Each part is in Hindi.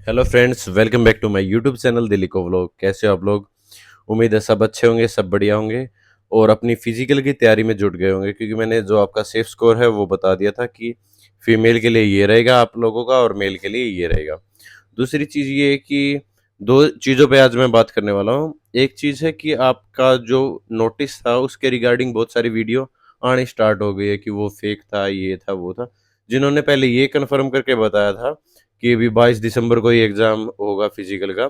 Hello friends, welcome back to my YouTube channel Delhi को व्लॉग। कैसे हो आप लोग? उम्मीद है सब अच्छे होंगे, सब बढ़िया होंगे और अपनी फिजिकल की तैयारी में जुट गए होंगे, क्योंकि मैंने जो आपका सेफ स्कोर है वो बता दिया था कि फीमेल के लिए ये रहेगा आप लोगों का और मेल के लिए ये रहेगा। दूसरी चीज़ ये है कि दो चीज़ों पे आज मैं बात करने वाला हूँ। एक चीज़ है कि आपका जो नोटिस था उसके रिगार्डिंग बहुत सारी वीडियो आनी स्टार्ट हो गई है कि वो फेक था, ये था, वो था। जिन्होंने पहले ये कन्फर्म करके बताया था कि अभी 22 दिसंबर को ही एग्ज़ाम होगा फिजिकल का,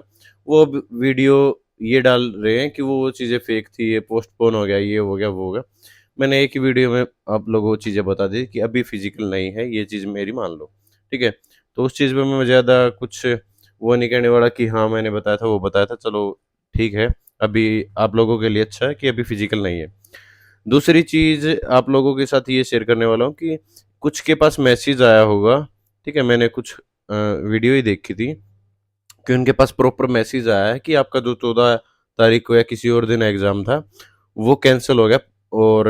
वो अब वीडियो ये डाल रहे हैं कि वो चीज़ें फेक थी, ये पोस्टपोन हो गया, ये हो गया, वो हो गया। मैंने एक ही वीडियो में आप लोगों को चीज़ें बता दी कि अभी फिजिकल नहीं है, ये चीज़ मेरी मान लो, ठीक है? तो उस चीज़ पे मैं ज़्यादा कुछ वो नहीं कहने वाला कि हाँ, मैंने बताया था, वो बताया था, चलो ठीक है। अभी आप लोगों के लिए अच्छा है कि अभी फिजिकल नहीं है। दूसरी चीज़ आप लोगों के साथ ये शेयर करने वाला हूँ कि कुछ के पास मैसेज आया होगा, ठीक है? मैंने कुछ वीडियो ही देखी थी कि उनके पास प्रॉपर मैसेज आया है कि आपका जो 14 तारीख को या किसी और दिन एग्ज़ाम था, वो कैंसल हो गया और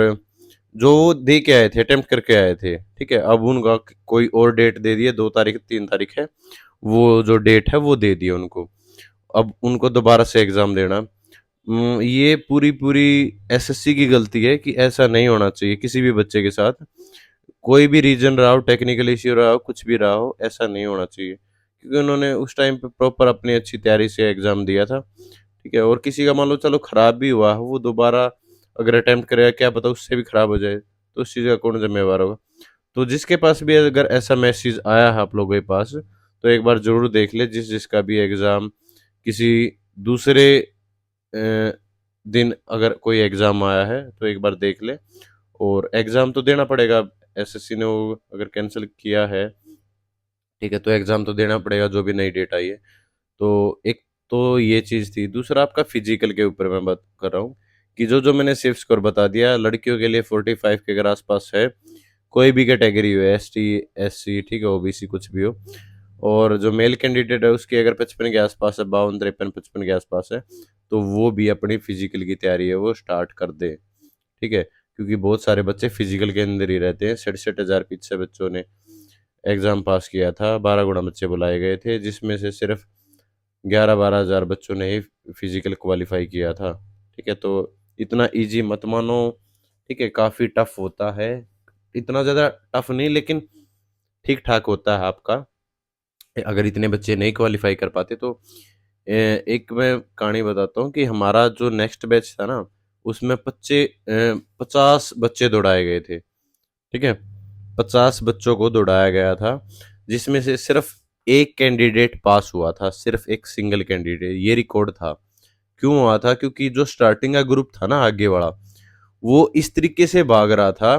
जो वो दे के आए थे, अटेम्प्ट करके आए थे, ठीक है? अब उनका कोई और डेट दे दी है, 2 तारीख, 3 तारीख है, वो जो डेट है वो दे दी है उनको। अब उनको दोबारा से एग्ज़ाम देना। ये पूरी-पूरी एसएससी की गलती है कि ऐसा नहीं होना चाहिए किसी भी बच्चे के साथ। कोई भी रीज़न रहा हो, टेक्निकल इश्यू रहा हो, कुछ भी रहा हो, ऐसा नहीं होना चाहिए। क्योंकि उन्होंने उस टाइम पे प्रॉपर अपनी अच्छी तैयारी से एग्ज़ाम दिया था, ठीक है? और किसी का मान लो चलो खराब भी हुआ, वो दोबारा अगर अटेम्प्ट करेगा, क्या पता उससे भी खराब हो जाए, तो उस चीज़ का कौन ज़िम्मेवार होगा? तो जिसके पास भी अगर ऐसा मैसेज आया है आप लोगों के पास, तो एक बार ज़रूर देख लें, जिसका भी एग्ज़ाम किसी दूसरे दिन अगर कोई एग्ज़ाम आया है, तो एक बार देख लें और एग्ज़ाम तो देना पड़ेगा। एसएससी ने वो अगर कैंसल किया है, ठीक है, तो एग्ज़ाम तो देना पड़ेगा जो भी नई डेट आई है। तो एक तो ये चीज़ थी। दूसरा आपका फिज़िकल के ऊपर मैं बात कर रहा हूँ कि जो मैंने सिर्फ स्कोर बता दिया, लड़कियों के लिए 45 के अगर आस-पास है, कोई भी कैटेगरी हो, एसटी, एससी, ठीक है, ओबीसी कुछ भी हो। और जो मेल कैंडिडेट है उसकी अगर 55 के आस-पास है, 52, 53, 55 के आस-पास है, तो वो भी अपनी फिज़िकल की तैयारी है वो स्टार्ट कर दे, ठीक है? क्योंकि बहुत सारे बच्चे फिज़िकल के अंदर ही रहते हैं। 67,000 पीछे बच्चों ने एग्ज़ाम पास किया था, 12 गुणा बच्चे बुलाए गए थे, जिसमें से सिर्फ़ 11-12 हज़ार बच्चों ने ही फिज़िकल क्वालीफाई किया था, ठीक है? तो इतना ईज़ी मत मानो, ठीक है? काफ़ी टफ़ होता है, इतना ज़्यादा टफ़ नहीं लेकिन ठीक-ठाक होता है आपका, अगर इतने बच्चे नहीं क्वालीफाई कर पाते तो। एक मैं कहानी बताता हूँ कि हमारा जो नेक्स्ट बैच था ना, उसमें 50 बच्चे दौड़ाए गए थे, ठीक है? 50 बच्चों को दौड़ाया गया था, जिसमें से सिर्फ़ 1 कैंडिडेट पास हुआ था, सिर्फ़ एक सिंगल कैंडिडेट, ये रिकॉर्ड था। क्यों हुआ था? क्योंकि जो स्टार्टिंग का ग्रुप था ना आगे वाला, वो इस तरीके से भाग रहा था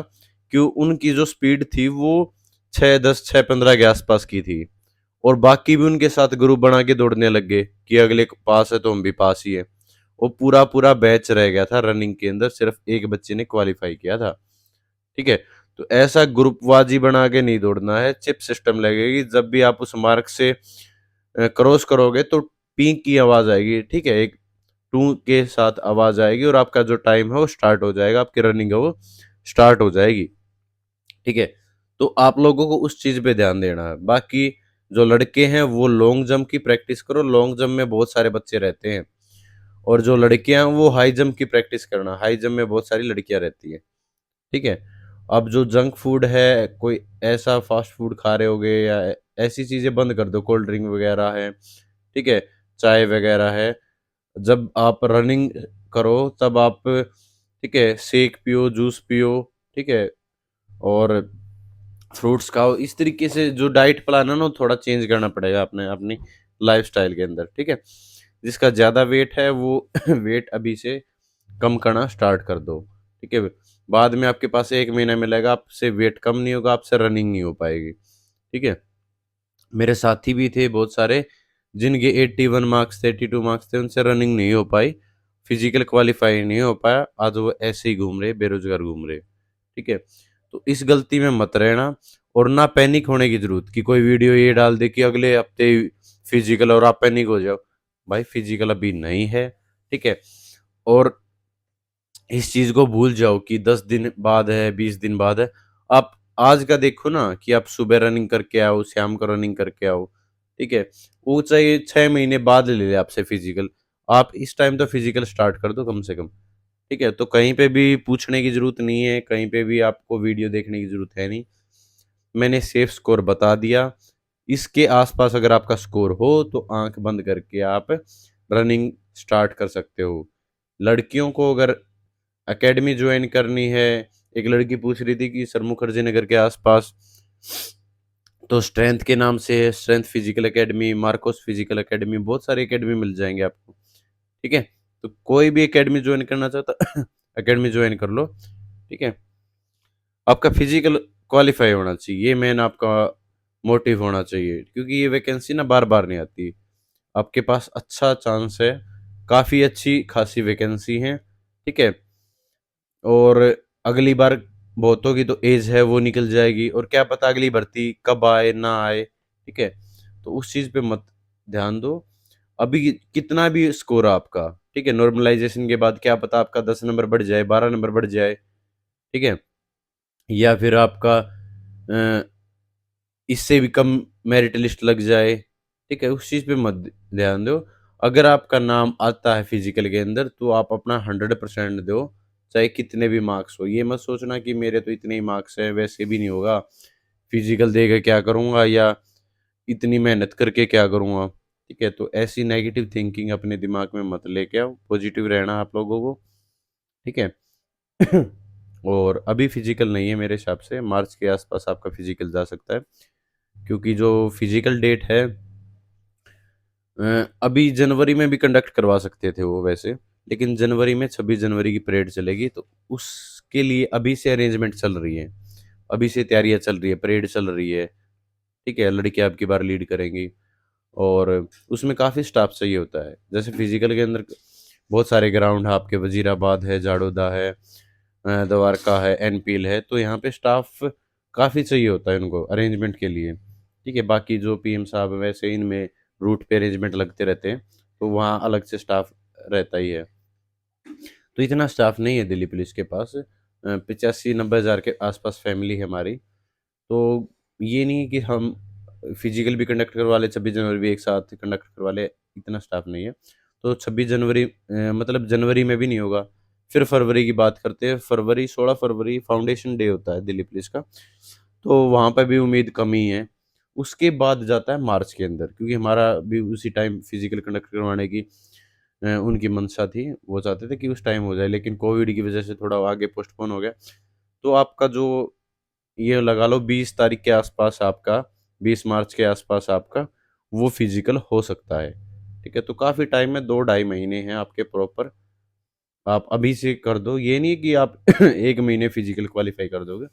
कि उनकी जो स्पीड थी वो 6-10, 6-15 के आसपास की थी और बाकी भी उनके साथ ग्रुप बना के दौड़ने लग गए कि अगले पास है तो हम भी पास ही है। वो पूरा-पूरा बैच रह गया था रनिंग के अंदर, सिर्फ एक बच्चे ने क्वालीफाई किया था, ठीक है? तो ऐसा ग्रुपवाजी बना के नहीं दौड़ना है, चिप सिस्टम लगेगी, जब भी आप उस मार्क से क्रॉस करोगे तो पीं की आवाज़ आएगी, ठीक है? एक टू के साथ आवाज़ आएगी और आपका जो टाइम है वो स्टार्ट हो जाएगा, आपकी रनिंग है वो स्टार्ट हो जाएगी, ठीक है? तो आप लोगों को उस चीज़ पे ध्यान देना है। बाकी जो लड़के हैं वो लॉन्ग जंप की प्रैक्टिस करो, लॉन्ग जंप में बहुत सारे बच्चे रहते हैं और जो लड़कियाँ हैं वो हाई जंप की प्रैक्टिस करना, हाई जंप में बहुत सारी लड़कियाँ रहती हैं, ठीक है? अब जो जंक फूड है, कोई ऐसा फास्ट फूड खा रहे होगे या ऐसी चीज़ें बंद कर दो, कोल्ड ड्रिंक वगैरह है, ठीक है? चाय वगैरह है। जब आप रनिंग करो तब आप, ठीक है, शेक पियो, जूस पियो, ठीक है? और फ्रूट्स खाओ। इस तरीके से जो डाइट प्लान है ना, वो थोड़ा चेंज करना पड़ेगा अपने अपनी लाइफ़स्टाइल के अंदर, ठीक है? जिसका ज़्यादा वेट है वो वेट अभी से कम करना स्टार्ट कर दो, ठीक है? बाद में आपके पास 1 महीना मिलेगा, आपसे वेट कम नहीं होगा, आपसे रनिंग नहीं हो पाएगी, ठीक है? मेरे साथी भी थे बहुत सारे, जिनके 81 मार्क्स थे, 82 मार्क्स थे, उनसे रनिंग नहीं हो पाई, फिजिकल क्वालीफाई नहीं हो पाया, आज वो ऐसे ही घूम रहे, बेरोजगार घूम रहे, ठीक है? तो इस गलती में मत रहना और ना पैनिक होने की जरूरत कि कोई वीडियो ये डाल दे कि अगले हफ्ते फिजिकल और आप पैनिक हो जाओ। भाई फिजिकल अभी नहीं है, ठीक है? और इस चीज को भूल जाओ कि 10 दिन बाद है, 20 दिन बाद है। आप आज का देखो ना कि आप सुबह रनिंग करके आओ, शाम को रनिंग करके आओ, ठीक है, वो चाहे 6 महीने बाद ले ले आपसे फिजिकल, आप इस टाइम तो फिजिकल स्टार्ट कर दो कम से कम। ठीक है, तो कहीं पे भी पूछने की जरूरत नहीं है, कहीं पे भी आपको वीडियो देखने की जरूरत है नहीं। मैंने सेफ स्कोर बता दिया। इसके आसपास अगर आपका स्कोर हो तो आंख बंद करके आप रनिंग स्टार्ट कर सकते हो। लड़कियों को अगर एकेडमी ज्वाइन करनी है, एक लड़की पूछ रही थी कि सर मुखर्जी नगर के आसपास तो स्ट्रेंथ के नाम से है, strength physical academy, Marcos physical academy, बहुत सारी एकेडमी मिल जाएंगे आपको। ठीक है, तो कोई भी एकेडमी ज्वाइन करना चाहता एकेडमी ज्वाइन कर लो। ठीक है, आपका फिजिकल क्वालिफाई होना चाहिए, ये मेन आपका मोटिव होना चाहिए, क्योंकि ये वैकेंसी ना बार बार नहीं आती। आपके पास अच्छा चांस है, काफ़ी अच्छी खासी वैकेंसी है। ठीक है, और अगली बार बहुतों की तो एज है वो निकल जाएगी, और क्या पता अगली भर्ती कब आए ना आए। ठीक है, तो उस चीज़ पे मत ध्यान दो। अभी कितना भी स्कोर आपका, ठीक है, नॉर्मलाइजेशन के बाद क्या पता आपका 10 नंबर बढ़ जाए, 12 नंबर बढ़ जाए। ठीक है, या फिर आपका इससे भी कम मेरिट लिस्ट लग जाए। ठीक है, उस चीज़ पे मत ध्यान दो। अगर आपका नाम आता है फिजिकल के अंदर तो आप अपना 100% दो, चाहे कितने भी मार्क्स हो। ये मत सोचना कि मेरे तो इतने ही मार्क्स हैं, वैसे भी नहीं होगा, फिजिकल दे के क्या करूँगा, या इतनी मेहनत करके क्या करूँगा। ठीक है, तो ऐसी नेगेटिव थिंकिंग अपने दिमाग में मत लेके आओ, पॉजिटिव रहना आप लोगों को। ठीक है। और अभी फिजिकल नहीं है मेरे हिसाब से, मार्च के आसपास आपका फिजिकल जा सकता है, क्योंकि जो फिजिकल डेट है अभी जनवरी में भी कंडक्ट करवा सकते थे वो वैसे, लेकिन जनवरी में 26 जनवरी की परेड चलेगी, तो उसके लिए अभी से अरेंजमेंट चल रही है, अभी से तैयारियां चल रही है, परेड चल रही है। ठीक है, लड़के आपकी बार लीड करेंगी, और उसमें काफ़ी स्टाफ चाहिए होता है। जैसे फिजिकल के अंदर बहुत सारे ग्राउंड है आपके, वजीराबाद है, जाडोदा है, द्वारका है, एनपीएल है, तो यहाँ पे स्टाफ काफ़ी चाहिए होता है उनको अरेंजमेंट के लिए। ठीक है, बाकी जो पीएम साहब हैं, वैसे इनमें रूट पे अरेंजमेंट लगते रहते हैं, तो वहाँ अलग से स्टाफ रहता ही है। तो इतना स्टाफ नहीं है दिल्ली पुलिस के पास। 85-90 हज़ार के आसपास फैमिली है हमारी। तो ये नहीं कि हम फिजिकल भी कंडक्ट करवा ले, 26 जनवरी भी एक साथ कंडक्ट करवा ले, इतना स्टाफ नहीं है। तो 26 जनवरी मतलब जनवरी में भी नहीं होगा। फिर फरवरी की बात करते हैं, फरवरी 16 फरवरी फाउंडेशन डे होता है दिल्ली पुलिस का, तो वहाँ पे भी उम्मीद कम ही है। उसके बाद जाता है मार्च के अंदर, क्योंकि हमारा भी उसी टाइम फिजिकल कंडक्ट करवाने की उनकी मंशा थी, वो चाहते थे कि उस टाइम हो जाए, लेकिन कोविड की वजह से थोड़ा आगे पोस्टपोन हो गया। तो आपका जो ये लगा लो 20 तारीख के आसपास आपका, 20 मार्च के आसपास आपका वो फिजिकल हो सकता है। ठीक है, तो काफ़ी टाइम है, 2 ढाई महीने हैं आपके प्रॉपर। आप अभी से कर दो, ये नहीं कि आप 1 महीने फिजिकल क्वालिफाई कर दोगे।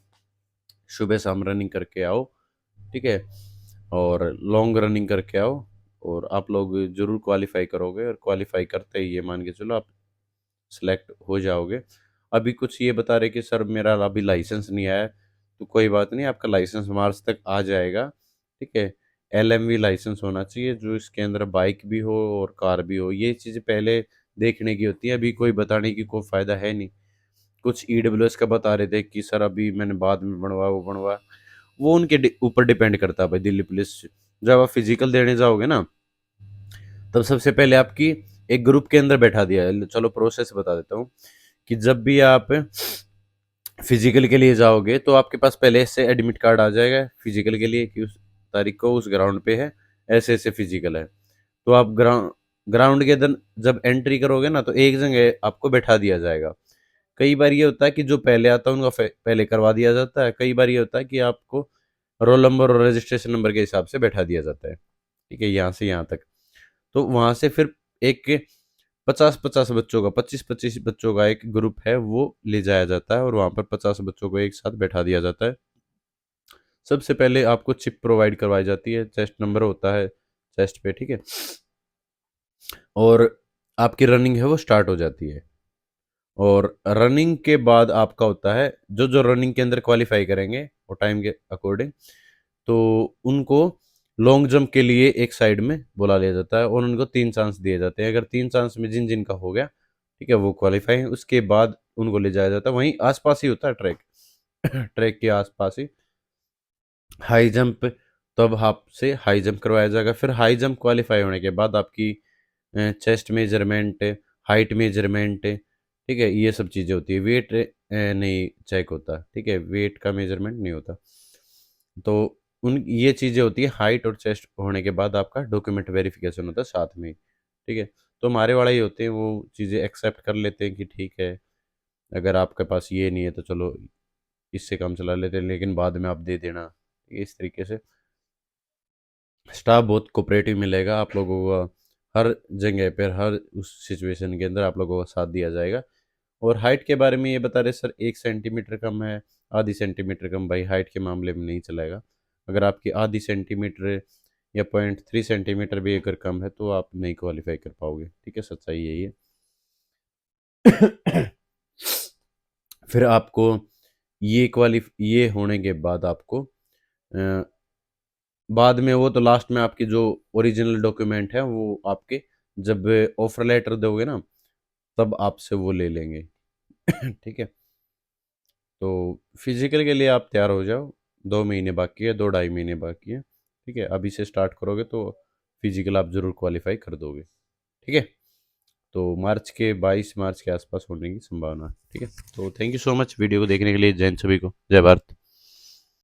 सुबह शाम रनिंग करके आओ। ठीक है, और लॉन्ग रनिंग करके आओ, और आप लोग जरूर क्वालिफाई करोगे, और क्वालिफाई करते ही ये मान के चलो आप सिलेक्ट हो जाओगे। अभी कुछ ये बता रहे कि सर मेरा अभी लाइसेंस नहीं आया है, तो कोई बात नहीं, आपका लाइसेंस मार्च तक आ जाएगा। ठीक है, एलएमवी लाइसेंस होना चाहिए, जो इसके अंदर बाइक भी हो और कार भी हो। ये चीज़ें पहले देखने की होती है, अभी कोई बताने की कोई फ़ायदा है नहीं। कुछ ईडब्ल्यूएस का बता रहे थे कि सर अभी मैंने बाद में बनवाया, वो बनवाया, वो उनके ऊपर डिपेंड करता है भाई। दिल्ली पुलिस जब आप फिजिकल देने जाओगे ना, तब सबसे पहले आपकी एक ग्रुप के अंदर बैठा दिया है। चलो प्रोसेस बता देता हूँ, कि जब भी आप फिजिकल के लिए जाओगे तो आपके पास पहले से एडमिट कार्ड आ जाएगा फिजिकल के लिए, कि उस तारीख को उस ग्राउंड पे है, ऐसे ऐसे फिजिकल है। तो आप ग्राउंड के अंदर जब एंट्री करोगे ना, तो एक जगह आपको बैठा दिया जाएगा। कई बार ये होता है कि जो पहले आता है उनका पहले करवा दिया जाता है, कई बार ये होता है कि आपको रोल नंबर और रजिस्ट्रेशन नंबर के हिसाब से बैठा दिया जाता है। ठीक है, यहाँ से यहाँ तक। तो वहाँ से फिर एक 50-50 बच्चों का, 25-25 बच्चों का एक ग्रुप है, वो ले जाया जाता है, और वहाँ पर 50 बच्चों को एक साथ बैठा दिया जाता है। सबसे पहले आपको चिप प्रोवाइड करवाई जाती है, चेस्ट नंबर होता है चेस्ट पे। ठीक है, और आपकी रनिंग है वो स्टार्ट हो जाती है। और रनिंग के बाद आपका होता है, जो जो रनिंग के अंदर क्वालिफाई करेंगे और टाइम के अकॉर्डिंग, तो उनको लॉन्ग जंप के लिए एक साइड में बुला लिया जाता है, और उनको 3 चांस दिए जाते हैं। अगर 3 चांस में जिन जिन का हो गया, ठीक है, वो क्वालिफाई है। उसके बाद उनको ले जाया जाता है, वहीं आसपास ही होता है ट्रैक। ट्रैक के आसपास ही हाई जंप तब आपसे हाई जंप करवाया जाएगा। फिर हाई जंप क्वालिफाई होने के बाद आपकी चेस्ट मेजरमेंट, हाइट मेजरमेंट, ठीक है, ये सब चीज़ें होती है। वेट नहीं चेक होता, ठीक है, वेट का मेजरमेंट नहीं होता। तो उन ये चीज़ें होती है, हाइट और चेस्ट होने के बाद आपका डॉक्यूमेंट वेरिफिकेशन होता है साथ में ही, ठीक है। तो हमारे वाला ही होते हैं, वो चीज़ें एक्सेप्ट कर लेते हैं कि ठीक है, अगर आपके पास ये नहीं है तो चलो इससे काम चला लेते हैं, लेकिन बाद में आप दे देना। इस तरीके से स्टाफ बहुत कोऑपरेटिव मिलेगा आप लोगों को, हर जगह पर, हर उस सिचुएशन के अंदर आप लोगों का साथ दिया जाएगा। और हाइट के बारे में ये बता रहे सर 1 सेंटीमीटर कम है, आधी सेंटीमीटर कम, भाई हाइट के मामले में नहीं चलेगा। अगर आपकी आधी सेंटीमीटर या 0.3 सेंटीमीटर भी अगर कम है तो आप नहीं क्वालिफाई कर पाओगे, ठीक है, सच्चाई यही है। फिर आपको ये होने के बाद आपको बाद में, वो तो लास्ट में आपकी जो ओरिजिनल डॉक्यूमेंट है वो आपके जब ऑफर लेटर दोगे ना तब आपसे वो ले लेंगे। ठीक है, तो फिजिकल के लिए आप तैयार हो जाओ। 2 महीने बाकी है, 2 ढाई महीने बाकी है, ठीक है। अभी से स्टार्ट करोगे तो फिजिकल आप ज़रूर क्वालिफाई कर दोगे, ठीक है। तो मार्च के 22 मार्च के आसपास होने की संभावना है, ठीक है। तो thank you so much video को देखने के लिए। जय हिंद सभी को, जय भारत।